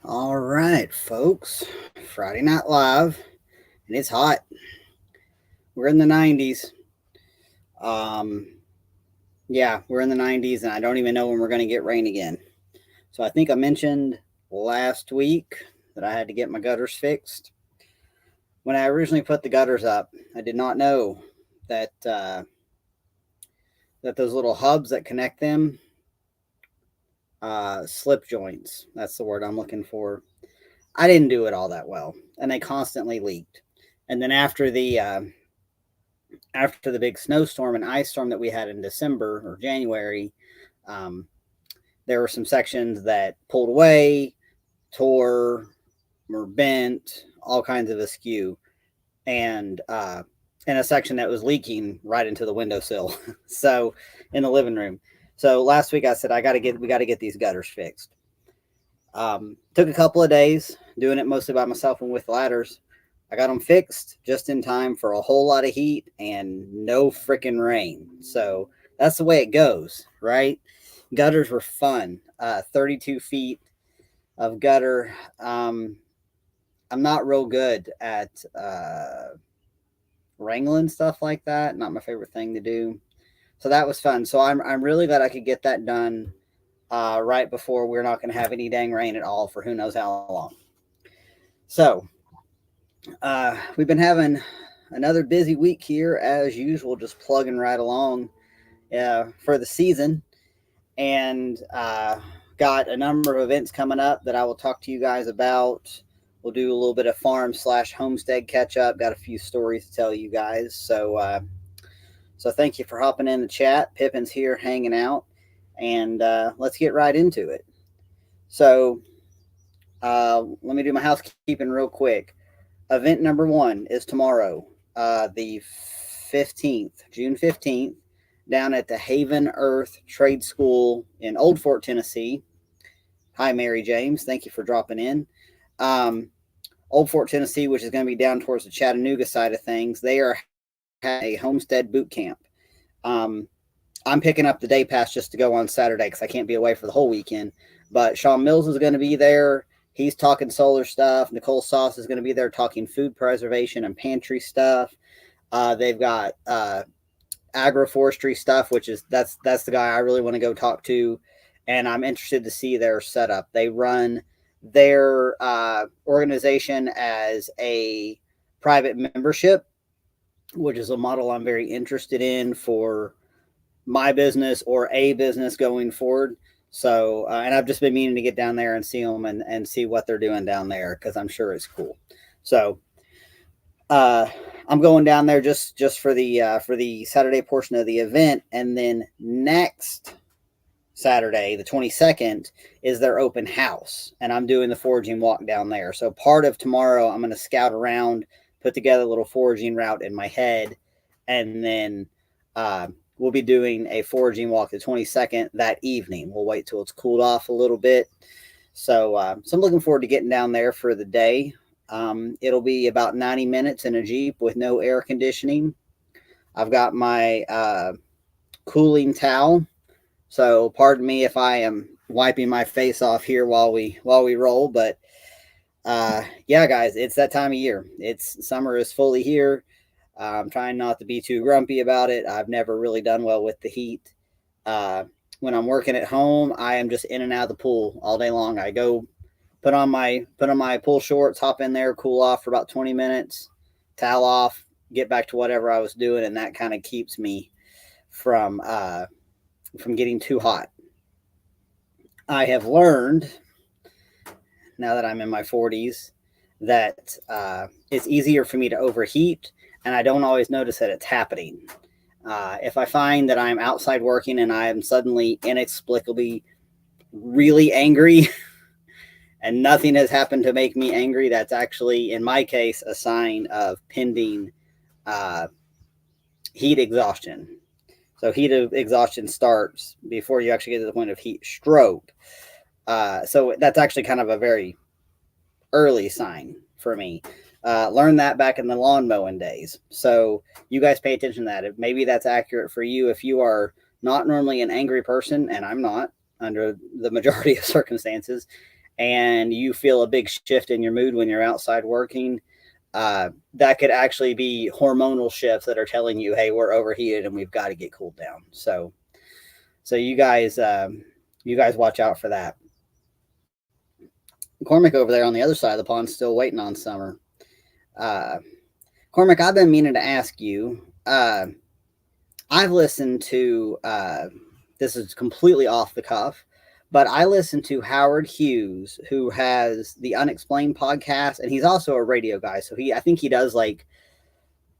All right, folks. Friday Night Live, and it's hot. We're in the 90s. Um, yeah, we're in the 90s, and I don't even know when we're going to get rain again. So I think I mentioned last week that I had to get my gutters fixed. When I originally put the gutters up, I did not know that those little hubs that connect them, slip joints. That's the word I'm looking for. I didn't do it all that well, and they constantly leaked. And then after the big snowstorm and ice storm that we had in December or January, um, there were some sections that pulled away, tore, were bent, all kinds of askew, and a section that was leaking right into the windowsill. So in the living room. So last week I said we got to get these gutters fixed. Took a couple of days doing it mostly by myself and with ladders. I got them fixed just in time for a whole lot of heat and no freaking rain. So that's the way it goes, right? Gutters were fun. 32 feet of gutter. I'm not real good at wrangling stuff like that. Not my favorite thing to do. So that was fun. So I'm really glad I could get that done right before we're not going to have any dang rain at all for who knows how long. So we've been having another busy week here as usual, just plugging right along for the season, and got a number of events coming up that I will talk to you guys about. We'll do a little bit of farm/homestead catch up. Got a few stories to tell you guys. So thank you for hopping in the chat. Pippin's here hanging out, and let's get right into it. So let me do my housekeeping real quick. Event number one is tomorrow, the 15th, June 15th, down at the Haven Earth Trade School in Old Fort, Tennessee. Hi, Mary James. Thank you for dropping in. Old Fort, Tennessee, which is going to be down towards the Chattanooga side of things, they are having a homestead boot camp. I'm picking up the day pass just to go on Saturday because I can't be away for the whole weekend. But Sean Mills is going to be there. He's talking solar stuff. Nicole Sauce is going to be there talking food preservation and pantry stuff. They've got agroforestry stuff, which is that's the guy I really want to go talk to, and I'm interested to see their setup. They run their organization as a private membership, which is a model I'm very interested in for my business or a business going forward. So, and I've just been meaning to get down there and see them and see what they're doing down there because I'm sure it's cool. So, I'm going down there just for the Saturday portion of the event, and then next Saturday, the 22nd, is their open house, and I'm doing the foraging walk down there. So part of tomorrow, I'm going to scout around, put together a little foraging route in my head, and then we'll be doing a foraging walk the 22nd that evening. We'll wait till it's cooled off a little bit. So I'm looking forward to getting down there for the day. It'll be about 90 minutes in a Jeep with no air conditioning. I've got my cooling towel. So pardon me if I am wiping my face off here while we roll, but yeah, guys, it's that time of year. It's summer is fully here. I'm trying not to be too grumpy about it. I've never really done well with the heat. When I'm working at home, I am just in and out of the pool all day long. I go put on my pool shorts, hop in there, cool off for about 20 minutes, towel off, get back to whatever I was doing, and that kind of keeps me from getting too hot. I have learned now that I'm in my 40s that it's easier for me to overheat, and I don't always notice that it's happening. If I find that I'm outside working and I am suddenly inexplicably really angry and nothing has happened to make me angry, that's actually, in my case, a sign of pending heat exhaustion. So heat exhaustion starts before you actually get to the point of heat stroke. So that's actually kind of a very early sign for me. Learned that back in the lawn mowing days. So you guys pay attention to that. Maybe that's accurate for you if you are not normally an angry person, and I'm not under the majority of circumstances, and you feel a big shift in your mood when you're outside working, that could actually be hormonal shifts that are telling you, hey, we're overheated and we've got to get cooled down. So you guys watch out for that. Cormac over there on the other side of the pond still waiting on summer. Uh, Cormac, I've been meaning to ask you. I've listened to this is completely off the cuff, but I listened to Howard Hughes, who has the Unexplained podcast, and he's also a radio guy. So I think he does like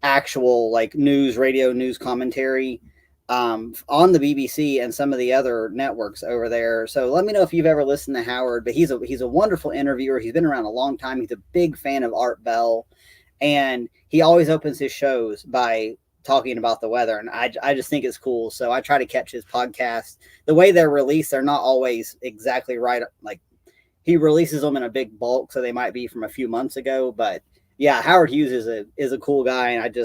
actual like radio news commentary on the BBC and some of the other networks over there. So let me know if you've ever listened to Howard. But he's a wonderful interviewer. He's been around a long time. He's a big fan of Art Bell, and he always opens his shows by talking about the weather, and I just think it's cool. So I try to catch his podcast. The way they're released, they're not always exactly right. Like he releases them in a big bulk, so they might be from a few months ago. But yeah, Howard Hughes is a cool guy, and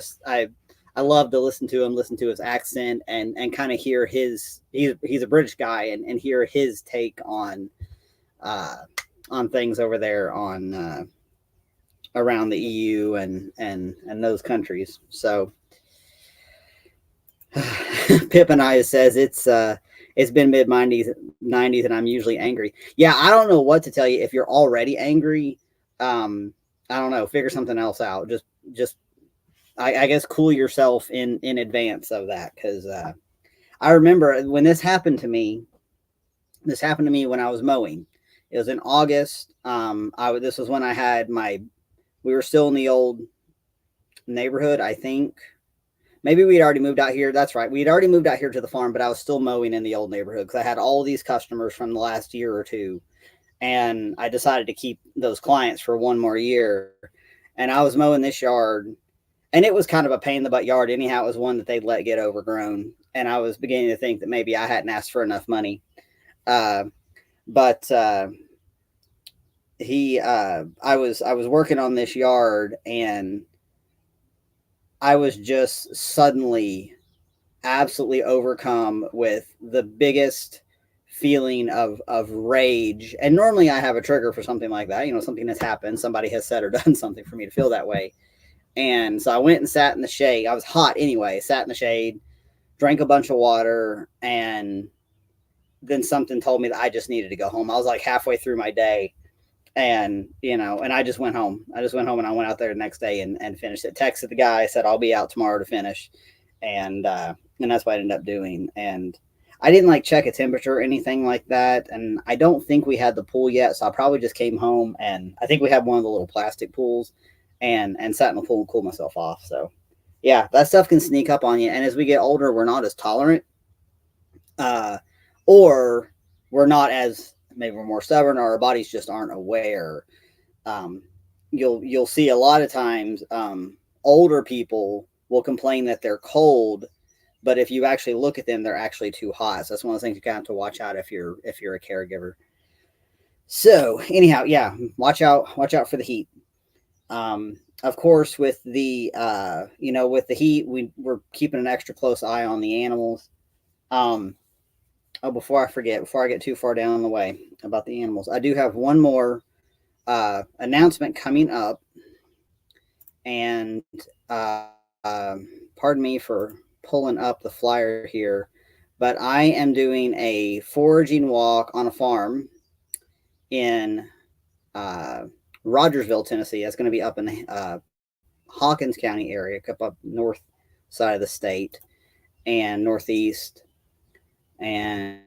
I love to listen to his accent and kind of hear he's a British guy and hear his take on things over there on around the EU and those countries. So Pip and I says it's been mid 90s and I'm usually angry. Yeah, I don't know what to tell you. If you're already angry, I don't know, figure something else out. Just I guess cool yourself in advance of that, because I remember when this happened to me. This happened to me when I was mowing. It was in August. This was when we were still in the old neighborhood, I think. Maybe we'd already moved out here. That's right. We'd already moved out here to the farm, but I was still mowing in the old neighborhood because I had all these customers from the last year or two. And I decided to keep those clients for one more year. And I was mowing this yard, and it was kind of a pain in the butt yard. Anyhow, it was one that they'd let get overgrown. And I was beginning to think that maybe I hadn't asked for enough money. I was working on this yard, and I was just suddenly absolutely overcome with the biggest feeling of rage. And normally I have a trigger for something like that. Something has happened. Somebody has said or done something for me to feel that way. And so I went and sat in the shade. I was hot anyway, sat in the shade, drank a bunch of water, and then something told me that I just needed to go home. I was like halfway through my day, and I just went home. And I went out there the next day and finished it. Texted the guy, said I'll be out tomorrow to finish, and that's what I ended up doing. And I didn't like check a temperature or anything like that, and I don't think we had the pool yet, so I probably just came home, and I think we had one of the little plastic pools, and sat in the pool and cooled myself off. So yeah, that stuff can sneak up on you, and as we get older, we're not as tolerant, or we're not as, maybe we're more stubborn, or our bodies just aren't aware. You'll see a lot of times older people will complain that they're cold, but if you actually look at them, they're actually too hot. So that's one of the things you kind of have to watch out if you're a caregiver. So anyhow, yeah, watch out for the heat. Of course, with the with the heat, we're keeping an extra close eye on the animals. Before I forget, before I get too far down the way about the animals, I do have one more announcement coming up, and pardon me for pulling up the flyer here, but I am doing a foraging walk on a farm in Rogersville, Tennessee. That's going to be up in the Hawkins County area, up north side of the state and northeast. And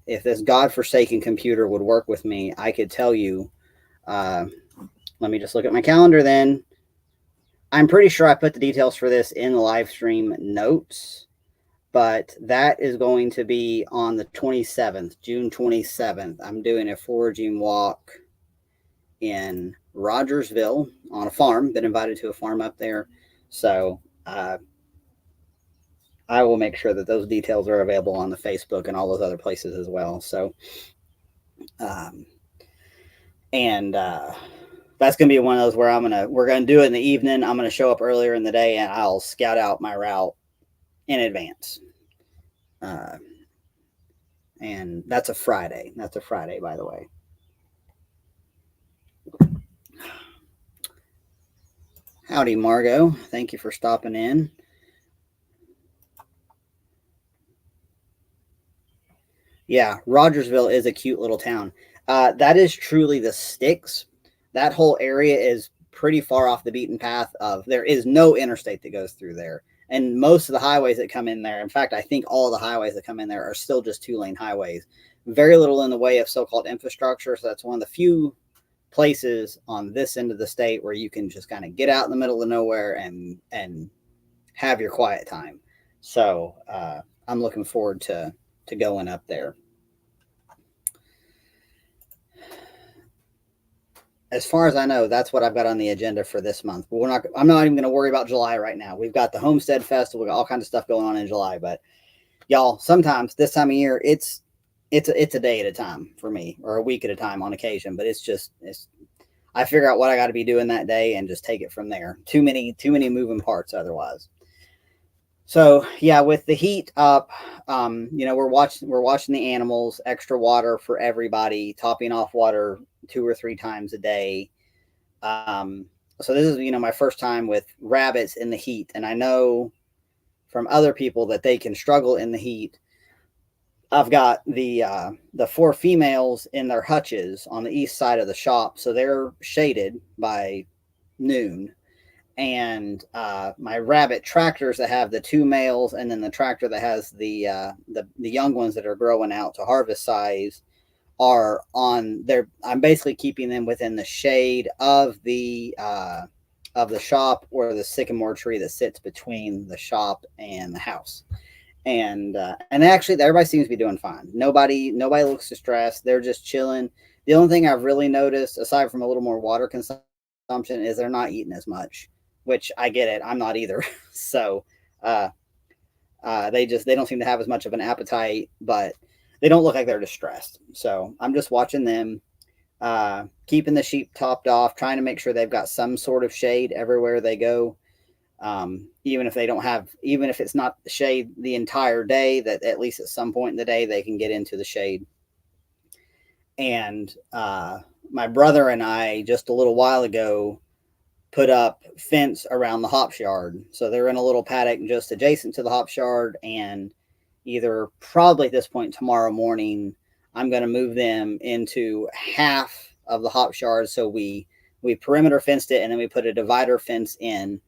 if this godforsaken computer would work with me, I could tell you. Let me just look at my calendar then. I'm pretty sure I put the details for this in the live stream notes, but that is going to be on the 27th, June 27th. I'm doing a foraging walk in Rogersville on a farm. Been invited to a farm up there. So I will make sure that those details are available on the Facebook and all those other places as well. So, that's going to be one of those where we're going to do it in the evening. I'm going to show up earlier in the day, and I'll scout out my route in advance. And that's a Friday. By the way. Howdy, Margot. Thank you for stopping in. Yeah, Rogersville is a cute little town. That is truly the sticks. That whole area is pretty far off the beaten path of there is no interstate that goes through there. And most of the highways that come in there, in fact, I think all the highways that come in there are still just 2-lane highways. Very little in the way of so-called infrastructure. So that's one of the few places on this end of the state where you can just kind of get out in the middle of nowhere and have your quiet time. So I'm looking forward to going up there. As far as I know, that's what I've got on the agenda for this month. But I'm not even going to worry about July right now. We've got the Homestead Festival, we got all kinds of stuff going on in July. But y'all, sometimes this time of year, it's a day at a time for me, or a week at a time on occasion. But it's I figure out what I got to be doing that day and just take it from there. Too many moving parts otherwise. So yeah, with the heat up, we're watching the animals, extra water for everybody, topping off water 2 or 3 times a day. Um, so this is my first time with rabbits in the heat, and I know from other people that they can struggle in the heat. I've got the 4 females in their hutches on the east side of the shop, so they're shaded by noon. And my rabbit tractors that have the 2 males, and then the tractor that has the young ones that are growing out to harvest size are on there. I'm basically keeping them within the shade of the shop or the sycamore tree that sits between the shop and the house. And actually, everybody seems to be doing fine. Nobody looks distressed. They're just chilling. The only thing I've really noticed, aside from a little more water consumption, is they're not eating as much, which I get it. I'm not either. So uh, they don't seem to have as much of an appetite, but they don't look like they're distressed. So I'm just watching them, keeping the sheep topped off, trying to make sure they've got some sort of shade everywhere they go. Even if they don't have, even if it's not shade the entire day, that at least at some point in the day they can get into the shade. And my brother and I just a little while ago put up fence around the hops yard. So they're in a little paddock just adjacent to the hops yard. And either probably at this point tomorrow morning, I'm going to move them into half of the hops yard. So we perimeter fenced it, and then we put a divider fence in,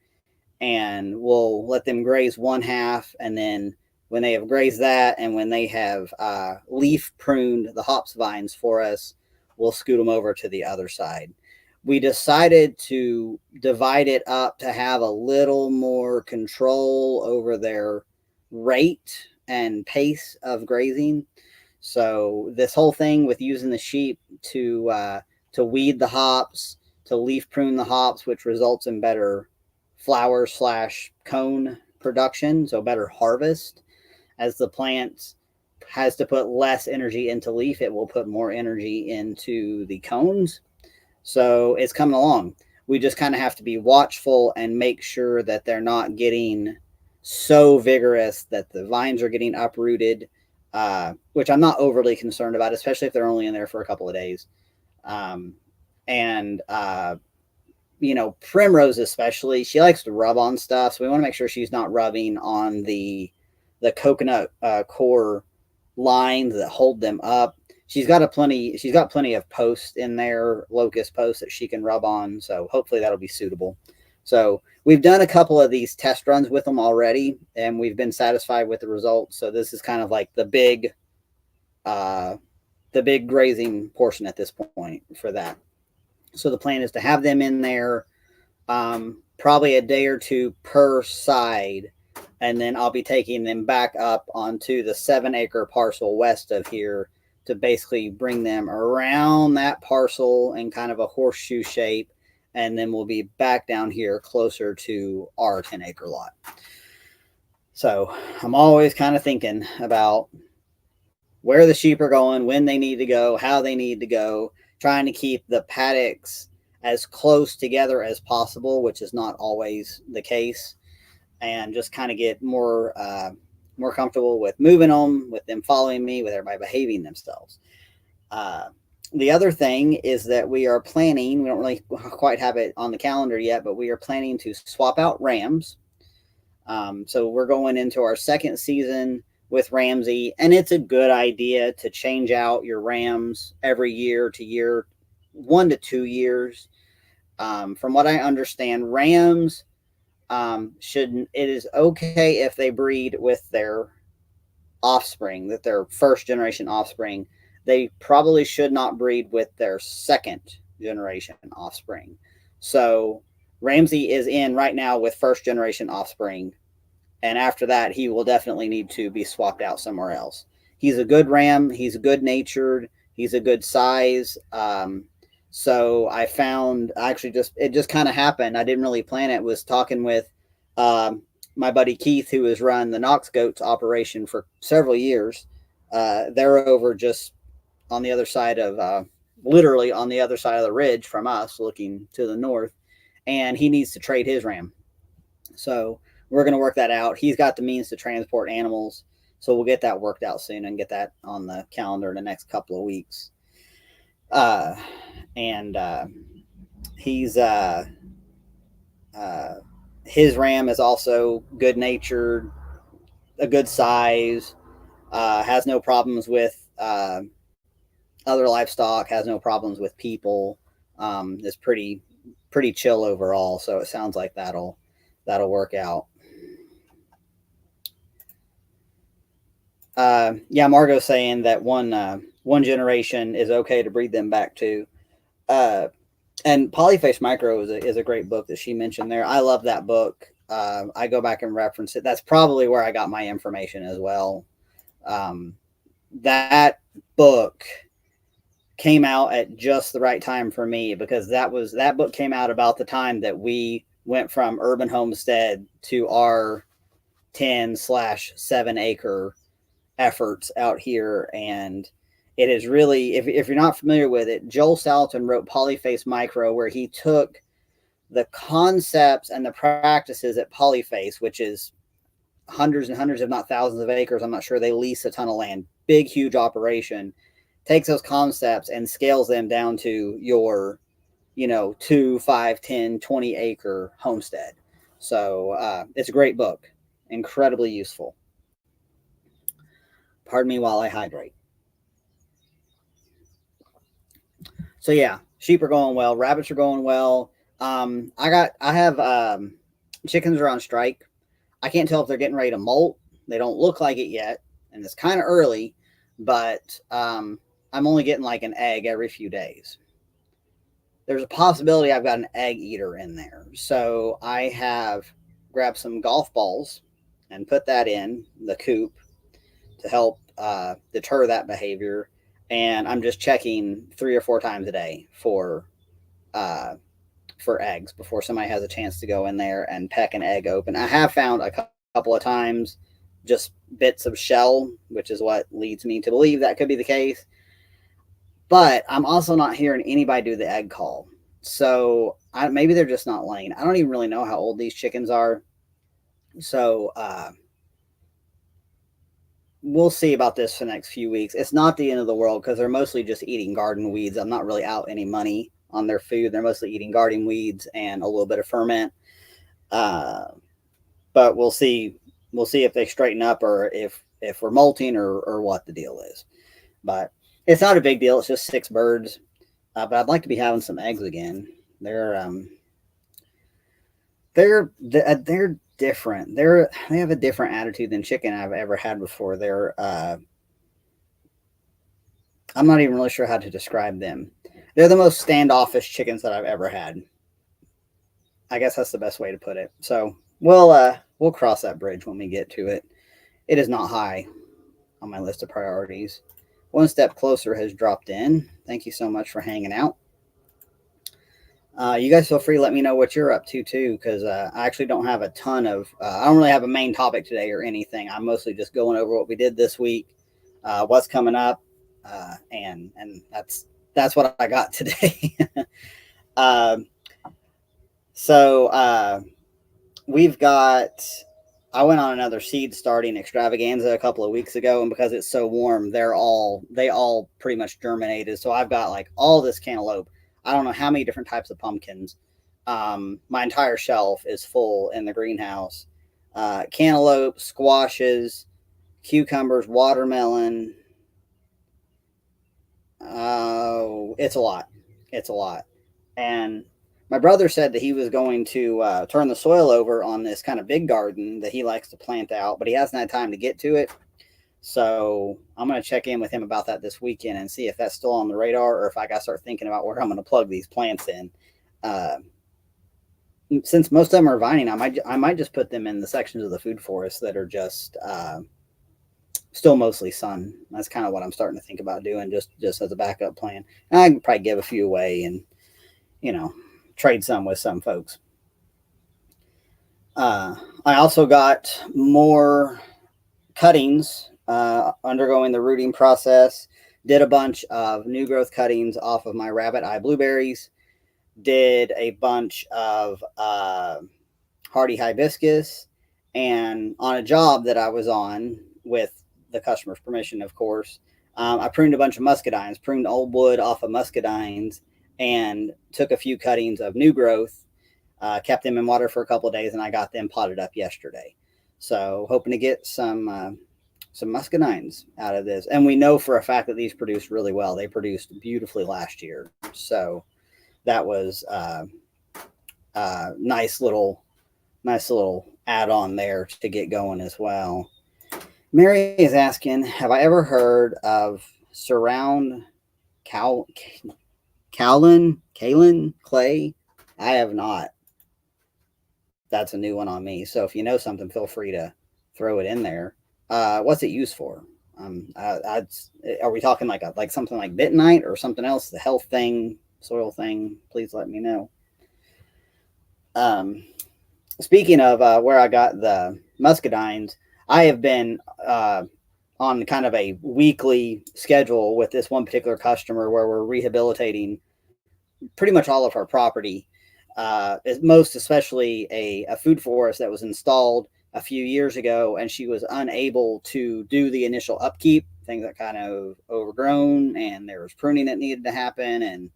and we'll let them graze one half. And then when they have grazed that, and when they have leaf pruned the hops vines for us, we'll scoot them over to the other side. We decided to divide it up to have a little more control over their rate and pace of grazing. So this whole thing with using the sheep to weed the hops, to leaf prune the hops, which results in better flower slash cone production, so better harvest. As the plant has to put less energy into leaf, it will put more energy into the cones. So it's coming along. We just kind of have to be watchful and make sure that they're not getting so vigorous that the vines are getting uprooted, which I'm not overly concerned about, especially if they're only in there for a couple of days. Um, and Primrose especially, she likes to rub on stuff, so we want to make sure she's not rubbing on the coconut core lines that hold them up. She's got plenty of posts in there, locust posts that she can rub on, so hopefully that'll be suitable. So we've done a couple of these test runs with them already, and we've been satisfied with the results. So this is kind of like the big grazing portion at this point for that. So the plan is to have them in there probably a day or two per side, and then I'll be taking them back up onto the 7-acre parcel west of here to basically bring them around that parcel in kind of a horseshoe shape, and then we'll be back down here closer to our 10-acre lot. So I'm always kind of thinking about where the sheep are going, when they need to go, how they need to go, trying to keep the paddocks as close together as possible, which is not always the case, and just kind of get more comfortable with moving them, with them following me, with everybody behaving themselves. The other thing is that we are planning, we don't really quite have it on the calendar yet, but we are planning to swap out rams. So we're going into our second season with Ramsey, and it's a good idea to change out your rams every year to year, 1 to 2 years. From what I understand, rams shouldn't. It is okay if they breed with their offspring, that their first generation offspring. They probably should not breed with their second generation offspring. So Ramsey is in right now with first generation offspring, and after that, he will definitely need to be swapped out somewhere else. He's a good ram. He's good natured. He's a good size. So I found actually just it just kind of happened. I didn't really plan it. Was talking with um, my buddy Keith, who has run the Knox Goats operation for several years. They're over just on the other side of, literally on the other side of the ridge from us, looking to the north, and he needs to trade his ram. So we're going to work that out. He's got the means to transport animals, so we'll get that worked out soon and get that on the calendar in the next couple of weeks. Uh, and he's uh, his ram is also good natured, a good size, has no problems with other livestock, has no problems with people. Is pretty chill overall. So it sounds like that'll work out. Yeah, Margot's saying that one generation is okay to breed them back to. Uh, and Polyface Micro is a great book that she mentioned there. I love that book. I go back and reference it. That's probably where I got my information as well. Um, that book came out at just the right time for me, because that book came out about the time that we went from urban homestead to our 10/7 acre efforts out here. And it is really, if you're not familiar with it, Joel Salatin wrote Polyface Micro, where he took the concepts and the practices at Polyface, which is hundreds and hundreds, if not thousands of acres. I'm not sure, they lease a ton of land, big, huge operation, takes those concepts and scales them down to your, 2, 5, 10, 20 acre homestead. So it's a great book, incredibly useful. Pardon me while I hydrate. So yeah, sheep are going well, rabbits are going well. I have chickens are on strike. I can't tell if they're getting ready to molt. They don't look like it yet, and it's kind of early, but I'm only getting like an egg every few days. There's a possibility I've got an egg eater in there. So I have grabbed some golf balls and put that in the coop to help deter that behavior. And I'm just checking 3 or 4 times a day uh, for eggs before somebody has a chance to go in there and peck an egg open. I have found a couple of times just bits of shell, which is what leads me to believe that could be the case. But I'm also not hearing anybody do the egg call. So maybe they're just not laying. I don't even really know how old these chickens are. So we'll see about this for the next few weeks. It's not the end of the world, because they're mostly just eating garden weeds. I'm not really out any money on their food. They're mostly eating garden weeds and a little bit of ferment. But we'll see. We'll see if they straighten up, or if we're molting, or what the deal is. But it's not a big deal. It's just 6 birds. But I'd like to be having some eggs again. They're different. They have a different attitude than chicken I've ever had before. I'm not even really sure how to describe them. They're the most standoffish chickens that I've ever had. I guess that's the best way to put it. So we'll cross that bridge when we get to it. It is not high on my list of priorities. One Step Closer has dropped in. Thank you so much for hanging out. You guys feel free to let me know what you're up to too, because I actually don't have a ton of. I don't really have a main topic today or anything. I'm mostly just going over what we did this week, what's coming up, and that's what I got today. um, so we've got I went on another seed starting extravaganza a couple of weeks ago, and because it's so warm, they all pretty much germinated. So I've got like all this cantaloupe. I don't know how many different types of pumpkins. My entire shelf is full in the greenhouse. Cantaloupe, squashes, cucumbers, watermelon. It's a lot. It's a lot. And my brother said that he was going to turn the soil over on this kind of big garden that he likes to plant out, but he hasn't had time to get to it. So I'm going to check in with him about that this weekend and see if that's still on the radar, or if I got to start thinking about where I'm going to plug these plants in. Uh, since most of them are vining, I might just put them in the sections of the food forest that are just still mostly sun. That's kind of what I'm starting to think about doing, just as a backup plan. And I can probably give a few away and, you know, trade some with some folks. I also got more cuttings undergoing the rooting process. Did a bunch of new growth cuttings off of my rabbit eye blueberries. Did a bunch of hardy hibiscus. And on a job that I was on with the customer's permission, of course, I pruned a bunch of muscadines, pruned old wood off of muscadines, and took a few cuttings of new growth, kept them in water for a couple of days, and I got them potted up yesterday. So hoping to get some muscadines out of this. And we know for a fact that these produced really well. They produced beautifully last year. So that was nice little add on there to get going as well. Mary is asking, have I ever heard of surround kaolin clay? I have not. That's a new one on me. So if you know something, feel free to throw it in there. What's it used for? Are we talking like something like bentonite or something else? The health thing, soil thing? Please let me know. Speaking of where I got the muscadines, I have been on kind of a weekly schedule with this one particular customer where we're rehabilitating pretty much all of her property. Most especially a food forest that was installed a few years ago, and she was unable to do the initial upkeep. Things that kind of overgrown, and there was pruning that needed to happen, and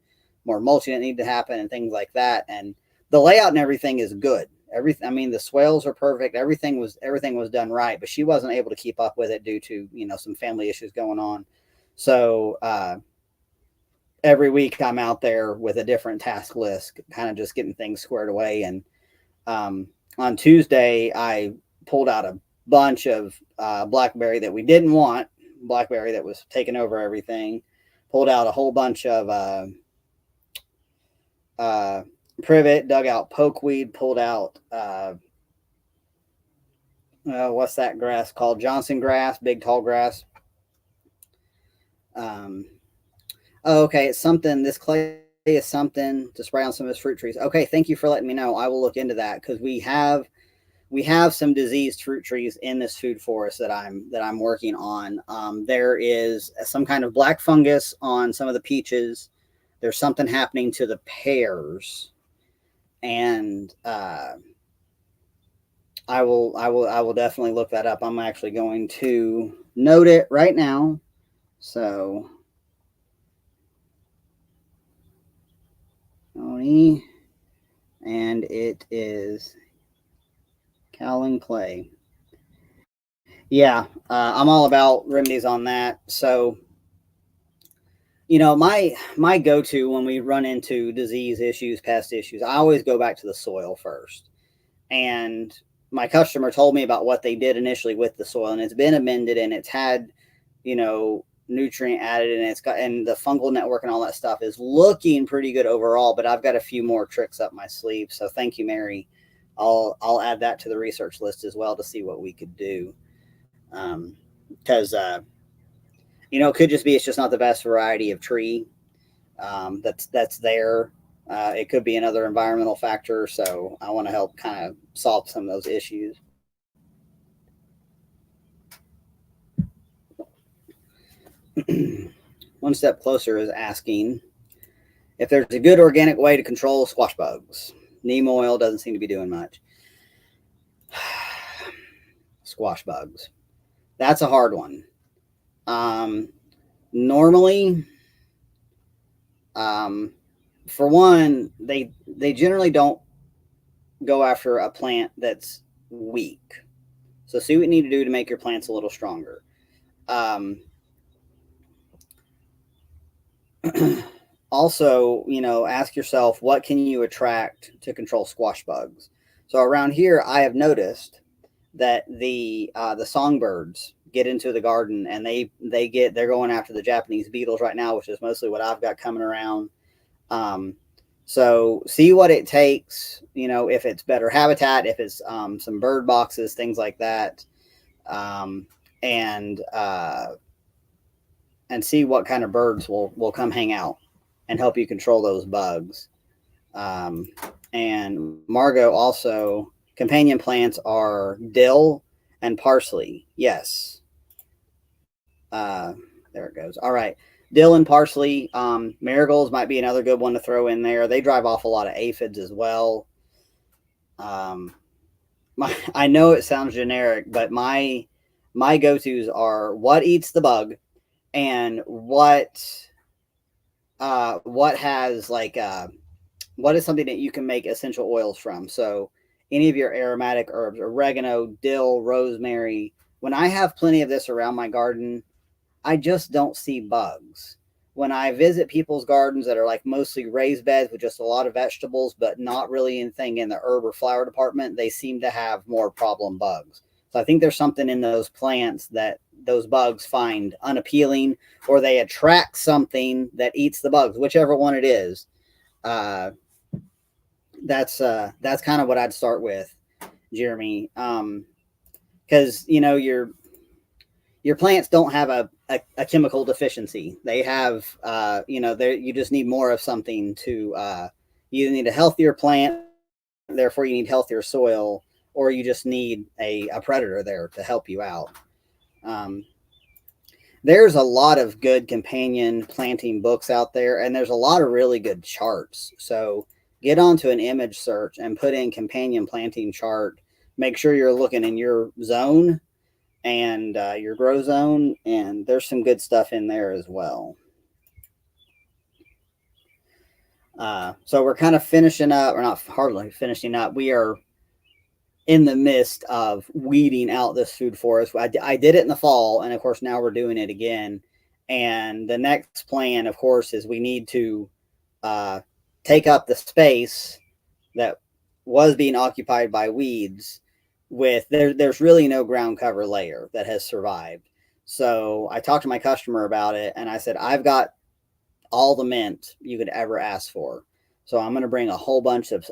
more mulching that needed to happen, and things like that. And the layout and everything is good. Everything, I mean, the swales are perfect. Everything was done right, but she wasn't able to keep up with it due to some family issues going on. So every week I'm out there with a different task list, kind of just getting things squared away. And on Tuesday, I pulled out a bunch of blackberry that we didn't want, blackberry that was taking over everything. Pulled out a whole bunch of privet, dug out pokeweed, pulled out what's that grass called? Johnson grass, big tall grass. Okay, it's something. This clay is something to spray on some of his fruit trees. Okay, thank you for letting me know. I will look into that because we have some diseased fruit trees in this food forest that I'm working on. There is some kind of black fungus on some of the peaches. There's something happening to the pears, and I will definitely look that up. I'm actually going to note it right now. So, Tony, and it is kaolin clay. Yeah, I'm all about remedies on that. So, my go-to when we run into disease issues, pest issues, I always go back to the soil first. And my customer told me about what they did initially with the soil, and it's been amended, and it's had, nutrient added, and and the fungal network and all that stuff is looking pretty good overall. But I've got a few more tricks up my sleeve. So thank you, Mary. I'll add that to the research list as well to see what we could do. Because it could just be it's just not the best variety of tree that's there. It could be another environmental factor. So I want to help kind of solve some of those issues. One Step Closer is asking if there's a good organic way to control squash bugs. Neem oil doesn't seem to be doing much. squash bugs. That's a hard one. Um, Normally, um, for one, they generally don't go after a plant that's weak. So see what you need to do to make your plants a little stronger. Um, Also, ask yourself, what can you attract to control squash bugs? So around here, I have noticed that the songbirds get into the garden, and they're going after the Japanese beetles right now, which is mostly what I've got coming around. Um, so see what it takes. If it's better habitat, if it's some bird boxes, things like that, um, and and see what kind of birds will come hang out and help you control those bugs. Um, and Margot, also, companion plants are dill and parsley. Yes. Uh, there it goes. All right. Dill and parsley. Marigolds might be another good one to throw in there. They drive off a lot of aphids as well. Um, I know it sounds generic, but my go-tos are what eats the bug, and what has like what is something that you can make essential oils from. So any of your aromatic herbs, oregano, dill, rosemary. When I have plenty of this around my garden, I just don't see bugs. When I visit people's gardens that are like mostly raised beds with just a lot of vegetables, but not really anything in the herb or flower department, they seem to have more problem bugs. So I think there's something in those plants that those bugs find unappealing, or they attract something that eats the bugs, whichever one it is. Uh, that's kind of what I'd start with, Jeremy. Because your plants don't have a chemical deficiency. They have, you just need more of something to, you either need a healthier plant, therefore you need healthier soil, or you just need a predator there to help you out. Um, there's a lot of good companion planting books out there, and there's a lot of really good charts. So get onto an image search and put in companion planting chart. Make sure you're looking in your zone and your grow zone, and there's some good stuff in there as well. So we're kind of finishing up, or not hardly finishing up. We are in the midst of weeding out this food forest. I did it in the fall, and of course now we're doing it again. And the next plan, of course, is we need to take up the space that was being occupied by weeds. There's really no ground cover layer that has survived. So I talked to my customer about it, and I said, I've got all the mint you could ever ask for. So I'm going to bring a whole bunch of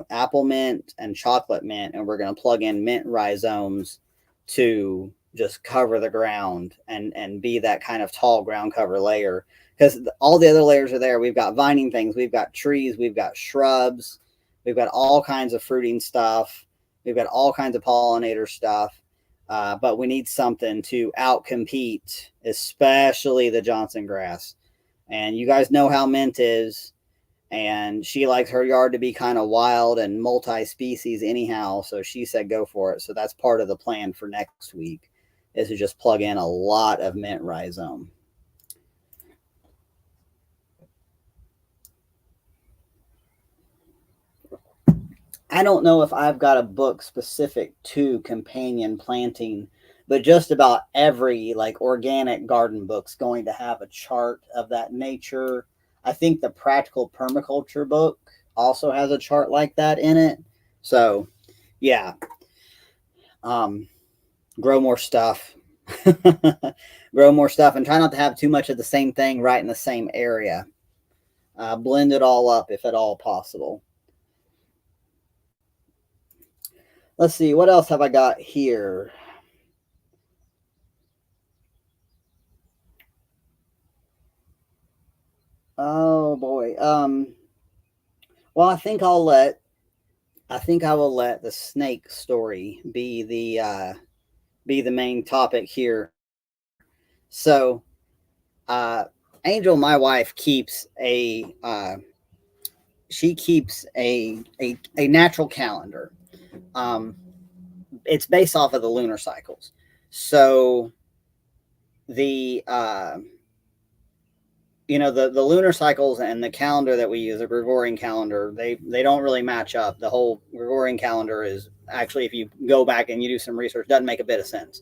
apple mint and chocolate mint, and we're going to plug in mint rhizomes to just cover the ground and be that kind of tall ground cover layer. Because all the other layers are there. We've got vining things, we've got trees, we've got shrubs, we've got all kinds of fruiting stuff, we've got all kinds of pollinator stuff. But we need something to outcompete, especially the Johnson grass. And you guys know how mint is, and she likes her yard to be kind of wild and multi-species anyhow. So she said, go for it. So that's part of the plan for next week, is to just plug in a lot of mint rhizome. I don't know if I've got a book specific to companion planting, but just about every like organic garden book's going to have a chart of that nature. I think the Practical Permaculture book also has a chart like that in it. So, yeah, um, grow more stuff, grow more stuff, and try not to have too much of the same thing right in the same area. Blend it all up if at all possible. Let's see, what else have I got here? Oh boy. Well, I think I will let the snake story be the main topic here. So, uh, Angel, my wife, keeps she keeps a natural calendar. Um, it's based off of the lunar cycles. So the the lunar cycles and the calendar that we use, the Gregorian calendar, they don't really match up. The whole Gregorian calendar is actually, if you go back and you do some research, doesn't make a bit of sense.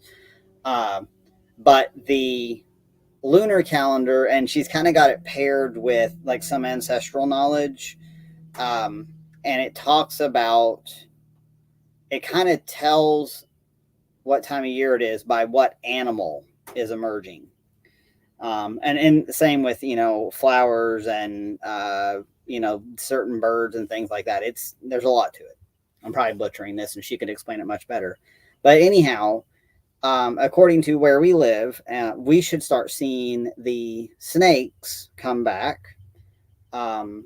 But the lunar calendar, and she's kind of got it paired with like some ancestral knowledge, and it talks about, it kind of tells what time of year it is by what animal is emerging. And the same with, flowers and, certain birds and things like that. There's a lot to it. I'm probably butchering this and she could explain it much better. But anyhow, according to where we live, we should start seeing the snakes come back around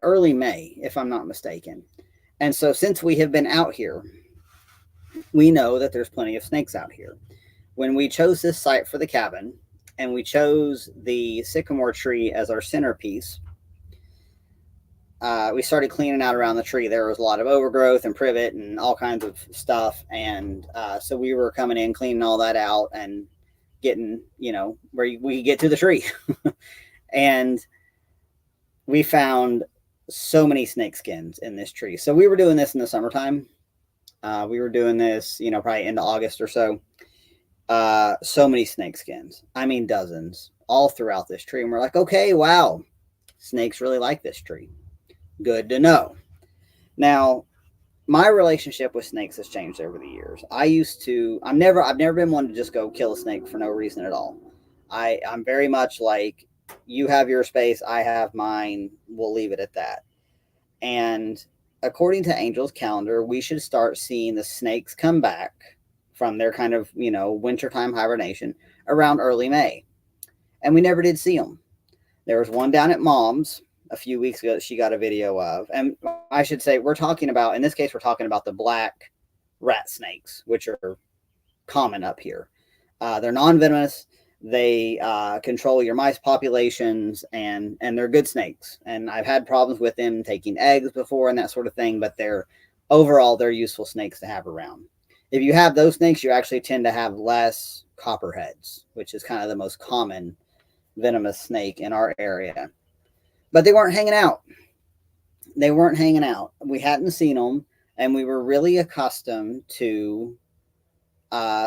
early May, if I'm not mistaken. And so since we have been out here, we know that there's plenty of snakes out here. When we chose this site for the cabin and we chose the sycamore tree as our centerpiece, we started cleaning out around the tree. There was a lot of overgrowth and privet and all kinds of stuff. And so we were coming in, cleaning all that out and getting, where we could get to the tree. And we found so many snake skins in this tree. So we were doing this in the summertime. We were doing this, probably into August or so. So many snake skins. I mean, dozens all throughout this tree. And we're like, okay, wow, snakes really like this tree. Good to know. Now, my relationship with snakes has changed over the years. I've never been one to just go kill a snake for no reason at all. I'm very much like, you have your space, I have mine. We'll leave it at that. And according to Angel's calendar, we should start seeing the snakes come back from their kind of, wintertime hibernation around early May. And we never did see them. There was one down at Mom's a few weeks ago that she got a video of. And I should say, in this case, we're talking about the black rat snakes, which are common up here. They're non-venomous. They control your mice populations, and they're good snakes. And I've had problems with them taking eggs before and that sort of thing, but they're useful snakes to have around. If you have those snakes, you actually tend to have less copperheads, which is kind of the most common venomous snake in our area. But they weren't hanging out. We hadn't seen them, and we were really accustomed to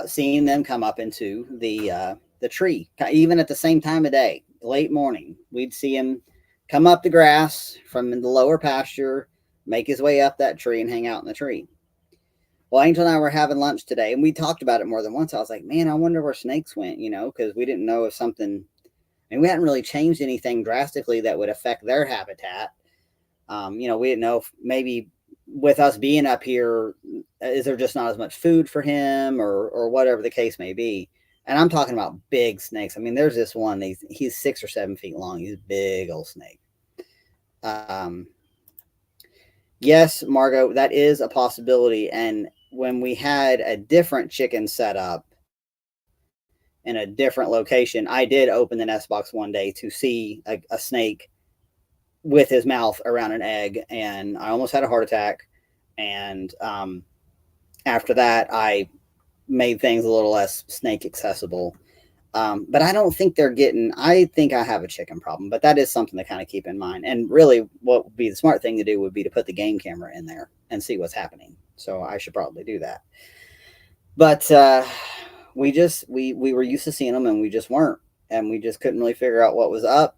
seeing them come up into the tree, even at the same time of day, late morning. We'd see him come up the grass from the lower pasture, make his way up that tree and hang out in the tree. Well, Angel and I were having lunch today, and we talked about it more than once. I was like, man, I wonder where snakes went, because we didn't know if something, and we hadn't really changed anything drastically that would affect their habitat. We didn't know if maybe with us being up here, is there just not as much food for him or whatever the case may be. And I'm talking about big snakes. I mean, there's this one, he's 6 or 7 feet long. He's a big old snake. Yes, Margot, that is a possibility. And when we had a different chicken set up in a different location, I did open the nest box one day to see a snake with his mouth around an egg, and I almost had a heart attack. And after that, I made things a little less snake accessible. But I don't think I think I have a chicken problem, but that is something to kind of keep in mind. And really what would be the smart thing to do would be to put the game camera in there and see what's happening. So I should probably do that. But we were used to seeing them, and we just weren't. And we just couldn't really figure out what was up.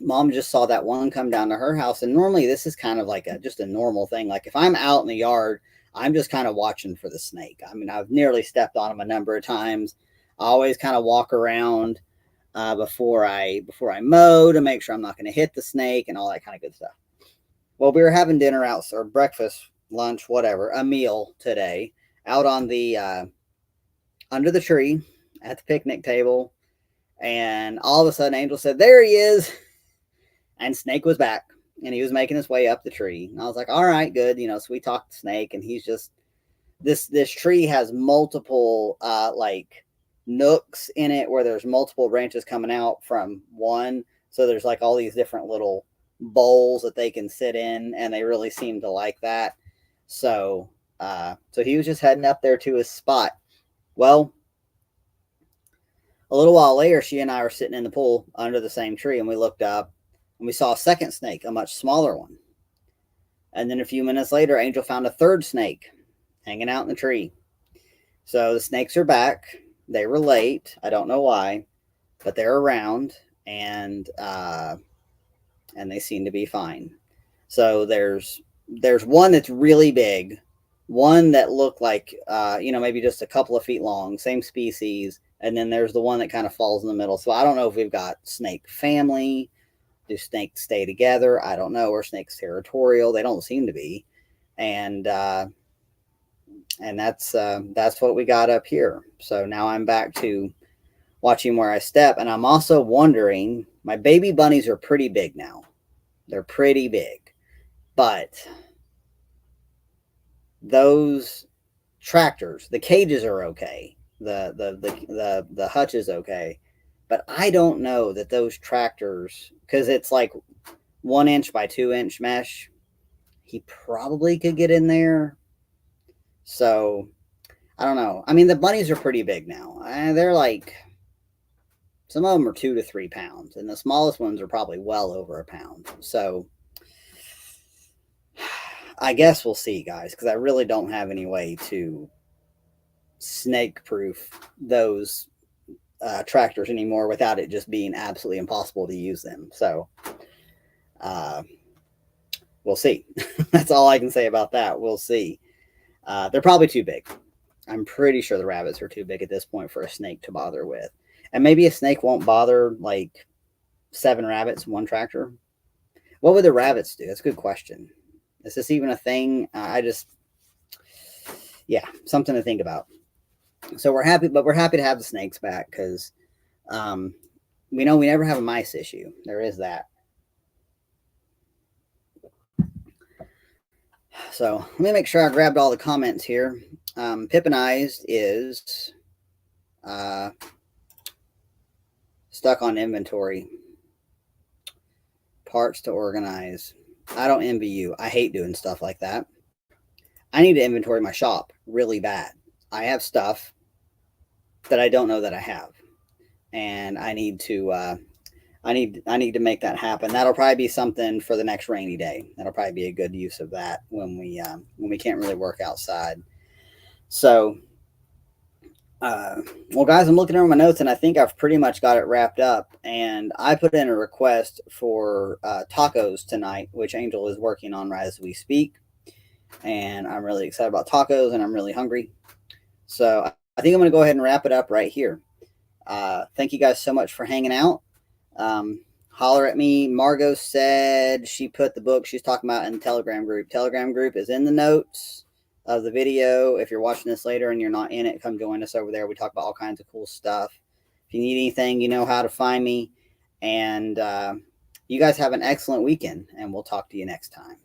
Mom just saw that one come down to her house. And normally this is kind of like just a normal thing. Like if I'm out in the yard, I'm just kind of watching for the snake. I mean, I've nearly stepped on him a number of times. I always kind of walk around before I mow to make sure I'm not going to hit the snake and all that kind of good stuff. Well, we were having dinner out, or breakfast, lunch, whatever, a meal today out on the under the tree at the picnic table. And all of a sudden Angel said, there he is. And Snake was back, and he was making his way up the tree. And I was like, all right, good. So we talked to Snake, and he's just, this tree has multiple like nooks in it where there's multiple branches coming out from one. So there's like all these different little bowls that they can sit in, and they really seem to like that. So So he was just heading up there to his spot. Well, a little while later, she and I were sitting in the pool under the same tree, and we looked up and we saw a second snake, a much smaller one. And then a few minutes later, Angel found a third snake hanging out in the tree. So the snakes are back. They were late. I don't know why, but they're around, and they seem to be fine. So there's one that's really big, one that looked like maybe just a couple of feet long, same species, and then there's the one that kind of falls in the middle. So I don't know if we've got snake family. Do snakes stay together? I don't know. Are snakes territorial? They don't seem to be, and that's what we got up here. So now I'm back to watching where I step, and I'm also wondering. My baby bunnies are pretty big now. They're pretty big, but those tractors, the cages are okay. The hutch is okay, but I don't know that those tractors, because it's like 1 inch by 2 inch mesh, he probably could get in there. So I don't know. I mean, the bunnies are pretty big now. They're like, some of them are 2 to 3 pounds, and the smallest ones are probably well over a pound. So I guess we'll see, guys, because I really don't have any way to snake proof those tractors anymore without it just being absolutely impossible to use them. So we'll see. That's all I can say about that. We'll see. They're probably too big. I'm pretty sure the rabbits are too big at this point for a snake to bother with. And maybe a snake won't bother like 7 rabbits in one tractor. What would the rabbits do? That's a good question. Is this even a thing? Something to think about. So we're happy to have the snakes back, because we know we never have a mice issue. There is that. So let me make sure I grabbed all the comments here. Pippinized is stuck on inventory. Parts to organize. I don't envy you. I hate doing stuff like that. I need to inventory my shop really bad. I have stuff that I don't know that I have, and I need to make that happen. That'll probably be something for the next rainy day. That'll probably be a good use of that when we can't really work outside. So, well, guys, I'm looking over my notes, and I think I've pretty much got it wrapped up. And I put in a request for tacos tonight, which Angel is working on right as we speak. And I'm really excited about tacos, and I'm really hungry. So I think I'm going to go ahead and wrap it up right here. Thank you guys so much for hanging out. Holler at me. Margot said she put the book she's talking about in the Telegram group. Telegram group is in the notes of the video. If you're watching this later and you're not in it, come join us over there. We talk about all kinds of cool stuff. If you need anything, you know how to find me. And you guys have an excellent weekend, and we'll talk to you next time.